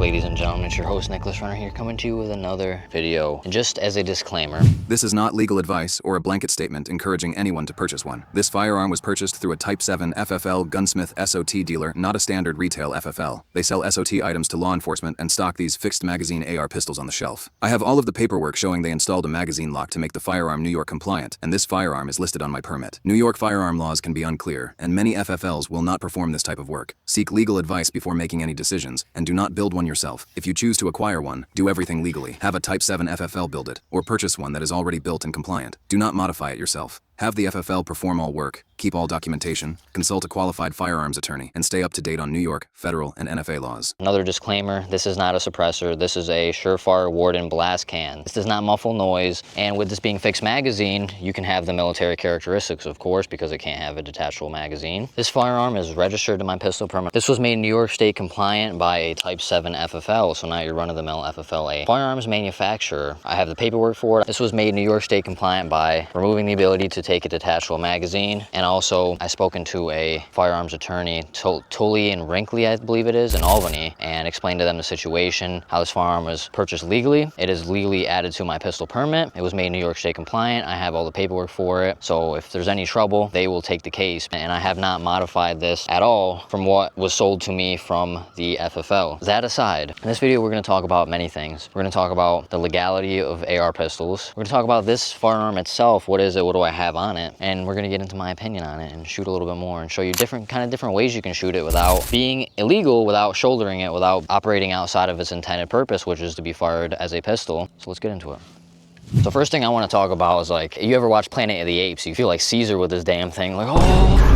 ladies and gentlemen? It's your host, Nicholas Runner here, coming to you with another video. And just as a disclaimer, this is not legal advice or a blanket statement encouraging anyone to purchase one. This firearm was purchased through a Type 7 FFL gunsmith SOT dealer, not a standard retail FFL. They sell SOT items to law enforcement and stock these fixed magazine AR pistols on the shelf. I have all of the paperwork showing they installed a magazine lock to make the firearm New York compliant, and this firearm is listed on my permit. New York firearm laws can be unclear, and many FFLs will not perform this type of work. Seek legal advice before making any decisions, and do not build one yourself. If you choose to acquire one, do everything legally. Have a Type 7 FFL build it, or purchase one that is already built and compliant. Do not modify it yourself. Have the FFL perform all work, keep all documentation, consult a qualified firearms attorney, and stay up to date on New York, federal, and NFA laws. Another disclaimer, this is not a suppressor. This is a Surefire Warden blast can. This does not muffle noise, and with this being fixed magazine, you can have the military characteristics, of course, because it can't have a detachable magazine. This firearm is registered to my pistol permit. This was made New York State compliant by a Type 7 FFL, so not your run-of-the-mill FFLA. Firearms manufacturer, I have the paperwork for it. This was made New York State compliant by removing the ability to take a detachable magazine, and also I've spoken to a firearms attorney, Tully and Wrinkley, I believe it is, in Albany, and explained to them the situation, how this firearm was purchased legally. It is legally added to my pistol permit. It was made New York State compliant. I have all the paperwork for it, so if there's any trouble, they will take the case, and I have not modified this at all from what was sold to me from the FFL. That aside, in this video we're going to talk about many things. We're going to talk about the legality of AR pistols. We're going to talk about this firearm itself. What is it? What do I have on it? And we're going to get into my opinion on it and shoot a little bit more and show you different ways you can shoot it without being illegal, without shouldering it, without operating outside of its intended purpose, which is to be fired as a pistol. So let's get into it. So first thing I want to talk about is, like, you ever watch Planet of the Apes? You feel like Caesar with this damn thing, like, oh.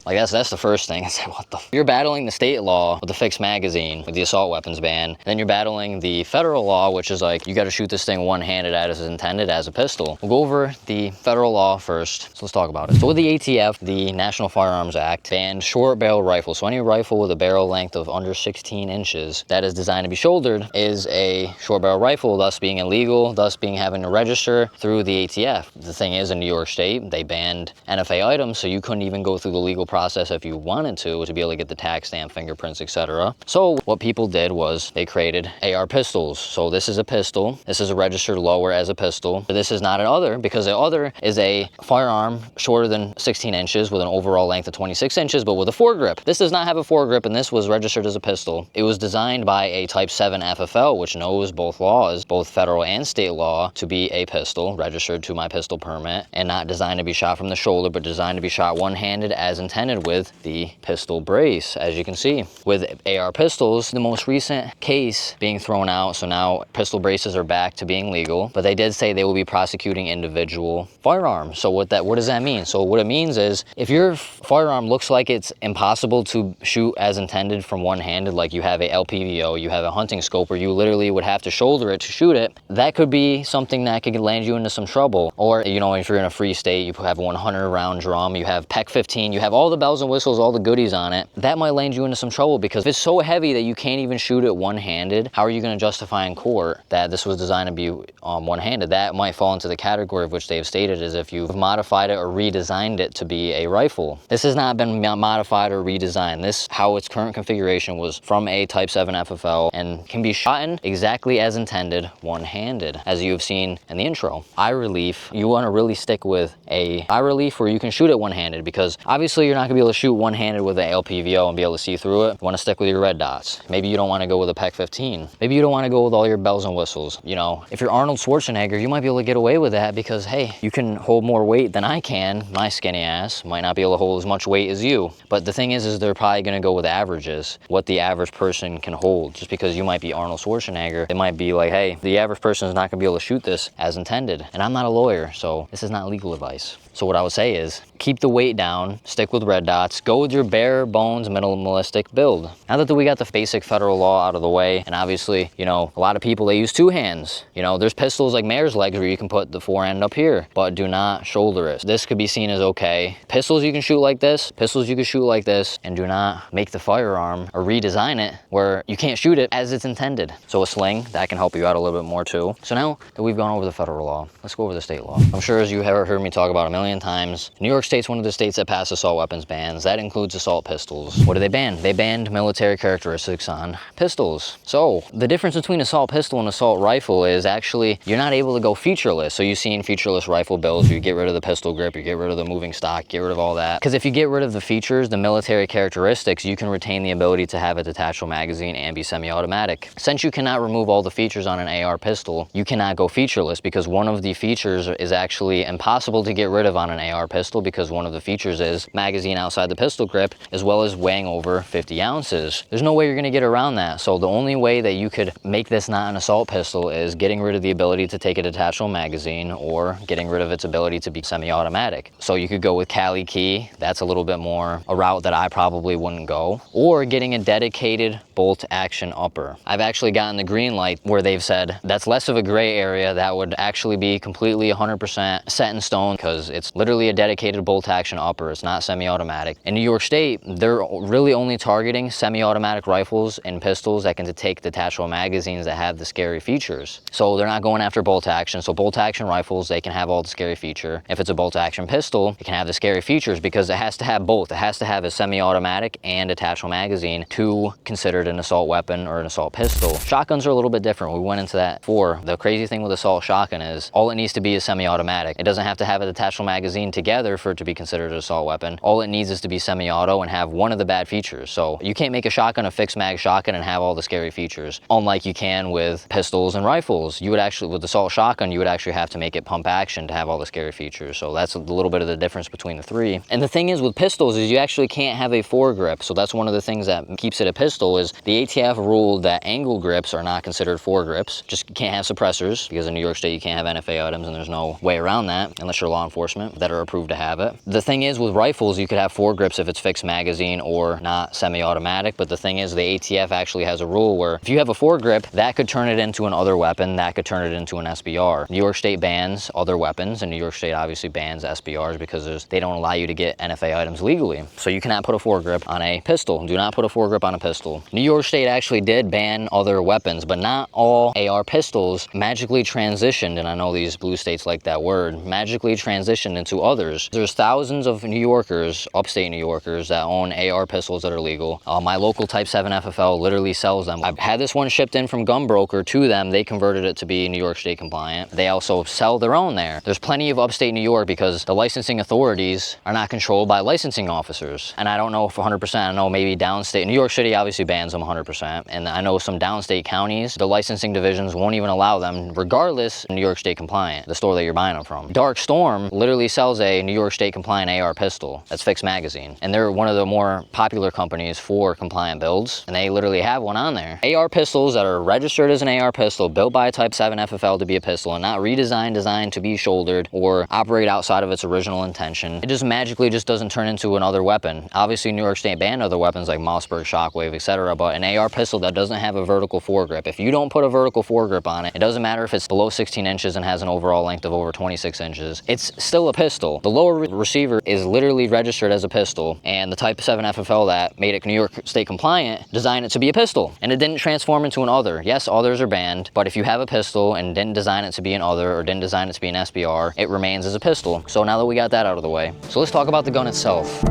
Like, that's the first thing. It's like, what the? You're battling the state law with the fixed magazine, with the assault weapons ban. Then you're battling the federal law, which is like, you got to shoot this thing one-handed as intended as a pistol. We'll go over the federal law first. So let's talk about it. So with the ATF, the National Firearms Act banned short barrel rifles. So any rifle with a barrel length of under 16 inches that is designed to be shouldered is a short barrel rifle, thus being illegal, thus having to register through the ATF. The thing is, in New York State, they banned NFA items, so you couldn't even go through the legal process if you wanted to be able to get the tax stamp, fingerprints, etc. So what people did was they created AR pistols. So this is a pistol. This is a registered lower as a pistol. This is not an other, because the other is a firearm shorter than 16 inches with an overall length of 26 inches, but with a foregrip. This does not have a foregrip, and this was registered as a pistol. It was designed by a Type 7 FFL, which knows both laws, both federal and state law, to be a pistol, registered to my pistol permit, and not designed to be shot from the shoulder, but designed to be shot one-handed as intended with the pistol brace. As you can see with AR pistols, the most recent case being thrown out, so now pistol braces are back to being legal, but they did say they will be prosecuting individual firearms. So what does that mean? So what it means is, if your firearm looks like it's impossible to shoot as intended from one-handed, like you have a LPVO, you have a hunting scope where you literally would have to shoulder it to shoot it, that could be something that could land you into some trouble. Or, you know, if you're in a free state, you have a 100 round drum, you have PEC 15, you have all the bells and whistles, all the goodies on it, that might land you into some trouble, because if it's so heavy that you can't even shoot it one-handed, how are you going to justify in court that this was designed to be one-handed? That might fall into the category of which they've stated as if you've modified it or redesigned it to be a rifle. This has not been modified or redesigned. This, how its current configuration was from a Type 7 FFL, and can be shot in exactly as intended, one-handed, as you have seen in the intro. Eye relief, you want to really stick with a eye relief where you can shoot it one-handed, because obviously you're not going to be able to shoot one-handed with an LPVO and be able to see through it. You want to stick with your red dots. Maybe you don't want to go with a PEC 15. Maybe you don't want to go with all your bells and whistles. You know, if you're Arnold Schwarzenegger, you might be able to get away with that because, hey, you can hold more weight than I can. My skinny ass might not be able to hold as much weight as you. But the thing is they're probably going to go with averages, what the average person can hold. Just because you might be Arnold Schwarzenegger, it might be like, hey, the average person is not going to be able to shoot this as intended. And I'm not a lawyer, so this is not legal advice. So what I would say is, keep the weight down, stick with red dots, go with your bare bones minimalistic build. Now that we got the basic federal law out of the way, and obviously, you know, a lot of people, they use two hands. You know, there's pistols like mare's legs where you can put the forehand up here, but do not shoulder it. This could be seen as okay. Pistols you can shoot like this, pistols you can shoot like this, and do not make the firearm or redesign it where you can't shoot it as it's intended. So a sling, that can help you out a little bit more too. So now that we've gone over the federal law, let's go over the state law. I'm sure as you have heard me talk about a million times, New York State's one of the states that passed assault weapons firearms bans. That includes assault pistols. What do they ban? They banned military characteristics on pistols. So the difference between assault pistol and assault rifle is actually you're not able to go featureless. So you've seen featureless rifle builds, you get rid of the pistol grip, you get rid of the moving stock, get rid of all that. Because if you get rid of the features, the military characteristics, you can retain the ability to have a detachable magazine and be semi-automatic. Since you cannot remove all the features on an AR pistol, you cannot go featureless because one of the features is actually impossible to get rid of on an AR pistol because one of the features is magazine outside the pistol grip as well as weighing over 50 ounces. There's no way you're going to get around that. So the only way that you could make this not an assault pistol is getting rid of the ability to take a detachable magazine or getting rid of its ability to be semi-automatic. So you could go with Cali key. That's a little bit more a route that I probably wouldn't go, or getting a dedicated bolt action upper. I've actually gotten the green light where they've said that's less of a gray area. That would actually be completely 100% set in stone because it's literally a dedicated bolt action upper. It's not semi-automatic. In New York State, they're really only targeting semi-automatic rifles and pistols that can take detachable magazines that have the scary features. So they're not going after bolt action. So bolt action rifles, they can have all the scary feature. If it's a bolt action pistol, it can have the scary features because it has to have both. It has to have a semi-automatic and detachable magazine to considered an assault weapon or an assault pistol. Shotguns are a little bit different. We went into that before. The crazy thing with assault shotgun is all it needs to be is semi-automatic. It doesn't have to have a detachable magazine together for it to be considered an assault weapon. All it needs is to be semi-auto and have one of the bad features. So you can't make a shotgun a fixed mag shotgun and have all the scary features, unlike you can with pistols and rifles. You would actually, with assault shotgun, you would actually have to make it pump action to have all the scary features. So that's a little bit of the difference between the three. And the thing is with pistols is you actually can't have a foregrip. So that's one of the things that keeps it a pistol is the ATF ruled that angle grips are not considered foregrips. Just you can't have suppressors because in New York State you can't have NFA items and there's no way around that unless you're law enforcement that are approved to have it. The thing is with rifles you could have foregrips if it's fixed magazine or not semi-automatic, but the thing is the ATF actually has a rule where if you have a foregrip that could turn it into an other weapon, that could turn it into an SBR. New York State bans other weapons and New York State obviously bans SBRs because they don't allow you to get NFA items legally. So you cannot put a foregrip on a pistol. Do not put a foregrip on a pistol. New York State actually did ban other weapons, but not all AR pistols magically transitioned, and I know these blue states like that word, magically transitioned into others. There's thousands of New Yorkers, upstate New Yorkers, that own AR pistols that are legal. My local Type 7 FFL literally sells them. I've had this one shipped in from Gun Broker to them. They converted it to be New York State compliant. They also sell their own there. There's plenty of upstate New York because the licensing authorities are not controlled by licensing officers. And I don't know if 100%, I know maybe downstate, New York City obviously bans them 100%. And I know some downstate counties, the licensing divisions won't even allow them regardless New York State compliant, the store that you're buying them from. Dark Storm literally sells a New York State compliant AR pistol that's fixed magazine. And they're one of the more popular companies for compliant builds. And they literally have one on there. AR pistols that are registered as an AR pistol, built by a Type 7 FFL to be a pistol and not redesigned, designed to be shouldered or operate outside of its original intention. It just magically just doesn't turn into another weapon. Obviously New York State banned other weapons like Mossberg, Shockwave, etc. But an AR pistol that doesn't have a vertical foregrip, if you don't put a vertical foregrip on it, it doesn't matter if it's below 16 inches and has an overall length of over 26 inches, it's still a pistol. The lower receiver is literally registered as a pistol, and the Type 7 FFL that made it New York State compliant designed it to be a pistol, and it didn't transform into an other. Yes, others are banned, but if you have a pistol and didn't design it to be an other or didn't design it to be an SBR, it remains as a pistol. So now that we got that out of the way, so let's talk about the gun itself.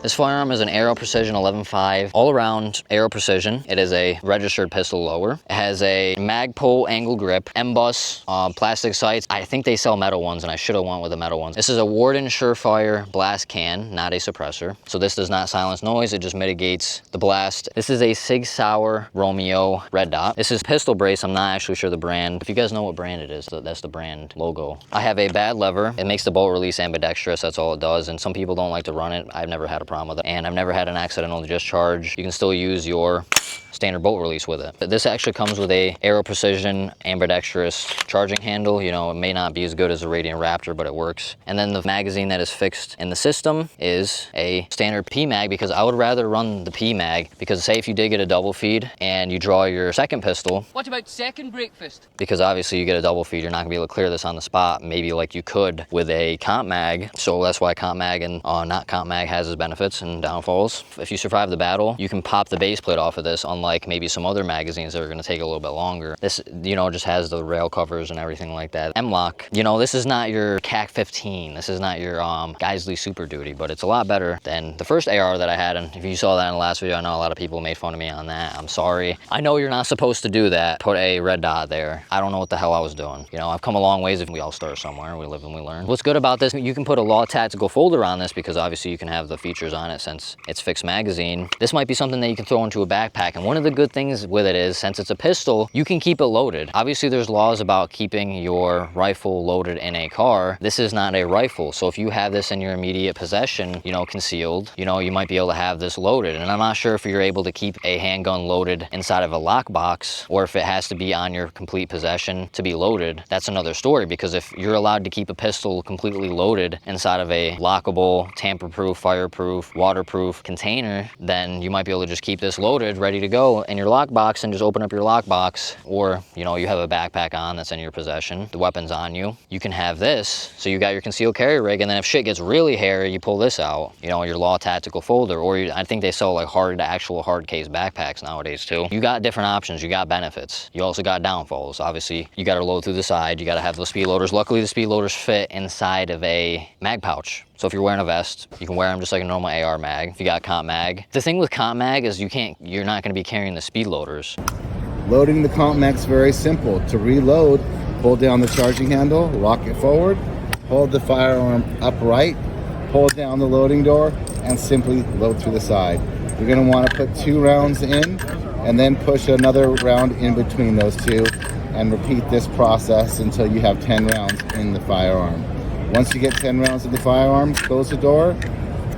This firearm is an Aero Precision 11.5, all-around Aero Precision. It is a registered pistol lower. It has a Magpul angle grip, M-Bus, plastic sights. I think they sell metal ones, and I should have went with the metal ones. This is a Warden Surefire blast can, not a suppressor. So this does not silence noise, it just mitigates the blast. This is a Sig Sauer Romeo red dot. This is pistol brace, I'm not actually sure the brand. If you guys know what brand it is, that's the brand logo. I have a bad lever. It makes the bolt release ambidextrous, that's all it does, and some people don't like to run it. I've never had a problem with it, and I've never had an accidental discharge. You can still use your standard bolt release with it. But this actually comes with a Aero Precision ambidextrous charging handle. You know, it may not be as good as a Radiant Raptor, but it works. And then the magazine that is fixed in the system is a standard P-Mag, because I would rather run the P-Mag, because say if you did get a double feed and you draw your second pistol. What about second breakfast? Because obviously you get a double feed, you're not gonna be able to clear this on the spot, maybe like you could with a comp mag. So that's why comp mag and not comp mag has its benefits. benefits and downfalls. If you survive the battle, you can pop the base plate off of this, unlike maybe some other magazines that are going to take a little bit longer. This, you know, just has the rail covers and everything like that. M-LOK, you know, this is not your CAC 15. This is not your Geisley Super Duty, but it's a lot better than the first AR that I had. And if you saw that in the last video, I know a lot of people made fun of me on that. I'm sorry. I know you're not supposed to do that. Put a red dot there. I don't know what the hell I was doing. You know, I've come a long ways. If we all start somewhere, we live and we learn. What's good about this, you can put a law tactical folder on this because obviously you can have the features on it since it's fixed magazine. This might be something that you can throw into a backpack. And one of the good things with it is, since it's a pistol, you can keep it loaded. Obviously there's laws about keeping your rifle loaded in a car. This is not a rifle. So if you have this in your immediate possession, you know, concealed, you know, you might be able to have this loaded. And I'm not sure if you're able to keep a handgun loaded inside of a lockbox or if it has to be on your complete possession to be loaded. That's another story, because if you're allowed to keep a pistol completely loaded inside of a lockable, tamper-proof, fireproof, waterproof container, then you might be able to just keep this loaded, ready to go in your lockbox and just open up your lockbox. Or, you know, you have a backpack on that's in your possession, the weapon's on you. You can have this, so you got your concealed carry rig, and then if shit gets really hairy, you pull this out, you know, your law tactical folder. Or I think they sell like actual hard case backpacks nowadays too. You got different options, you got benefits. You also got downfalls. Obviously, you got to load through the side, you got to have those speed loaders. Luckily, the speed loaders fit inside of a mag pouch. So if you're wearing a vest, you can wear them just like a normal AR mag. If you got comp mag. The thing with comp mag is you're not going to be carrying the speed loaders. Loading the comp mag's very simple. To reload, pull down the charging handle, lock it forward, hold the firearm upright, pull down the loading door, and simply load through the side. You're going to want to put 2 rounds in and then push another round in between those 2 and repeat this process until you have 10 rounds in the firearm. Once you get 10 rounds in the firearm, close the door,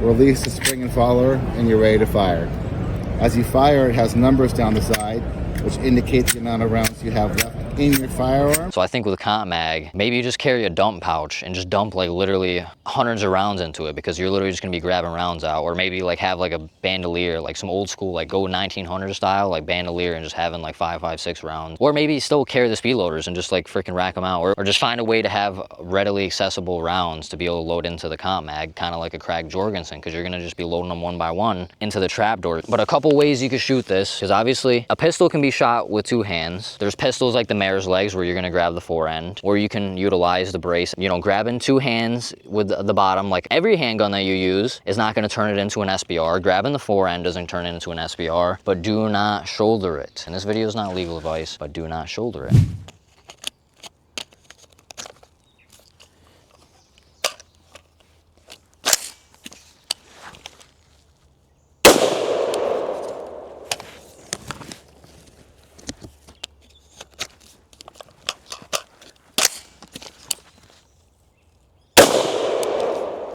release the spring and follower, and you're ready to fire. As you fire, it has numbers down the side, which indicates the amount of rounds you have left in your firearm. So I think with a comp mag, maybe you just carry a dump pouch and just dump like literally hundreds of rounds into it, because you're literally just gonna be grabbing rounds out. Or maybe like have like a bandolier, like some old school, like go 1900 style, like bandolier, and just having like 5, 6 rounds. Or maybe still carry the speed loaders and just like freaking rack them out. Or just find a way to have readily accessible rounds to be able to load into the comp mag, kind of like a Craig Jorgensen, because you're gonna just be loading them one by one into the trap door. But a couple ways you could shoot this, because obviously a pistol can be shot with 2 hands. There's pistols like the mare's legs where you're going to grab the fore end, or you can utilize the brace, you know, grabbing 2 hands with the bottom. Like every handgun that you use is not going to turn it into an SBR. Grabbing the fore end doesn't turn it into an SBR, but do not shoulder it. And this video is not legal advice, but do not shoulder it.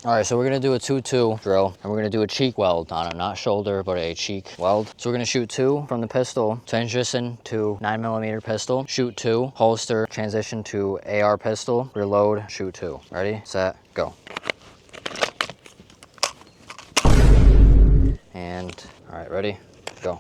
All right, so we're gonna do a 2-2 drill, and we're gonna do a cheek weld on it, not shoulder, but a cheek weld. So we're gonna shoot 2 from the pistol, transition to 9mm pistol, shoot 2, holster, transition to AR pistol, reload, shoot 2. Ready, set, go. And, all right, ready, go.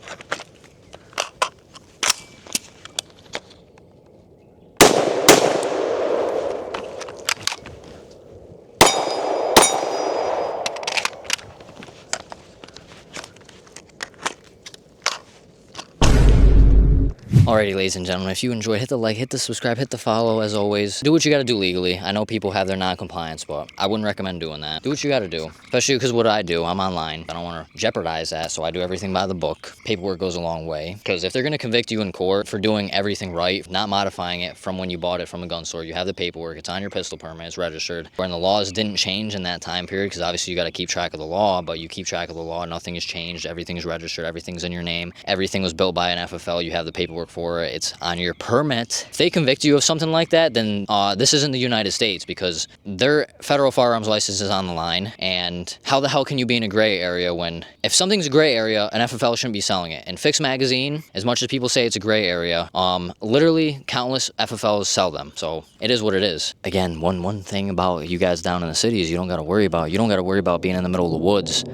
Alrighty, ladies and gentlemen, if you enjoyed, hit the like, hit the subscribe, hit the follow. As always, do what you gotta do legally. I know people have their non-compliance, but I wouldn't recommend doing that. Do what you gotta do, especially because what I do, I'm online. I don't want to jeopardize that, so I do everything by the book. Paperwork goes a long way, because if they're gonna convict you in court for doing everything right, not modifying it from when you bought it from a gun store, you have the paperwork, it's on your pistol permit, it's registered. When the laws didn't change in that time period, because obviously you gotta keep track of the law, but you keep track of the law, nothing has changed, everything's registered, everything's in your name, everything was built by an FFL, you have the paperwork for it, it's on your permit. If they convict you of something like that, then this isn't the United States, because their federal firearms license is on the line. And how the hell can you be in a gray area when, if something's a gray area, an FFL shouldn't be selling it? And fixed magazine, as much as people say it's a gray area, literally countless FFLs sell them. So it is what it is. Again, one thing about you guys down in the cities, you don't got to worry about being in the middle of the woods,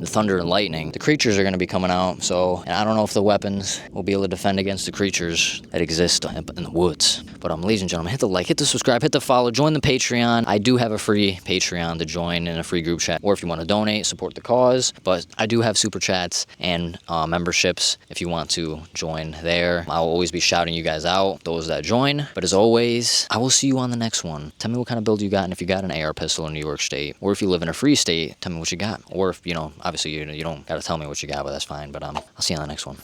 the thunder and lightning, the creatures are going to be coming out. So, and I don't know if the weapons will be able to defend against the creatures that exist in the woods. But ladies and gentlemen, hit the like, hit the subscribe, hit the follow, join the Patreon. I do have a free Patreon to join in a free group chat, or if you want to donate, support the cause. But I do have super chats and memberships if you want to join there. I'll always be shouting you guys out, those that join. But as always, I will see you on the next one. Tell me what kind of build you got, and if you got an AR pistol in New York State, or if you live in a free state, tell me what you got. Or if, you know, obviously you don't got to tell me what you got, but that's fine. But I'll see you on the next one.